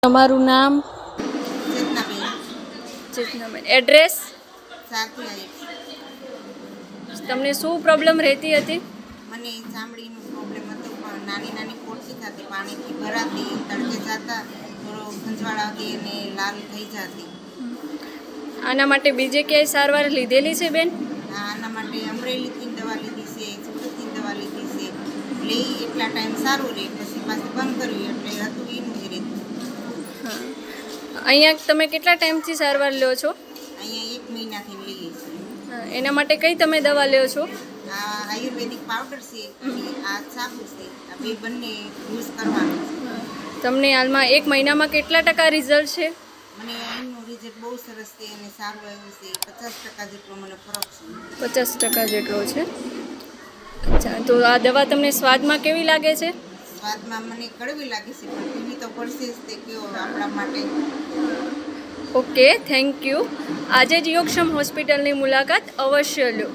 તમારું નામ? ચેતનાબેન. ચેતનાબેન. એડ્રેસ? સારથી તમને શું પ્રોબ્લેમ રહેતી હતી? મને ચામડીનો પ્રોબ્લેમ હતો, પણ નાની નાની પોટલી થતી, પાણીથી ભરાતી, તડકે જતા થોડો ખંજવાળ આવતી અને લાલ થઈ જતી. આના માટે બીજે ક્યાંય સારવાર લીધેલી છે બેન? આના માટે અમરેલીથી દવા લીધી છે, સુરતથી દવા લીધી છે. એટલે એટલા ટાઈમ સારું રહે, પછી પાછું બંધ કર્યું એટલે હતું એનું જ રહેતું. હા. અહીંયા તમે કેટલા ટાઈમથી સારવાર લો છો? અહીંયા 1 મહિનાથી લઈએ છીએ. હા, એના માટે કઈ તમે દવા લ્યો છો? આ આયુર્વેદિક પાવડર છે અને આ સાબુ છે. આ બંને યુઝ કરવાનું છે. તમને હાલમાં 1 મહિનામાં કેટલા ટકા રિઝલ્ટ છે? મને એનું રિઝલ્ટ બહુ સરસ છે અને સારું આવ્યું છે. 50% જેટલો મને ફરક છે. 50% જેટલો છે. અચ્છા, તો આ દવા તમને સ્વાદમાં કેવી લાગે છે? સ્વાદમાં મને કડવી લાગે છે, પણ પીવી તો પડશે જ. તે કયો આપણા માટે. Okay, thank you. આજે જ યોગક્ષમ હોસ્પિટલની મુલાકાત અવશ્ય લો.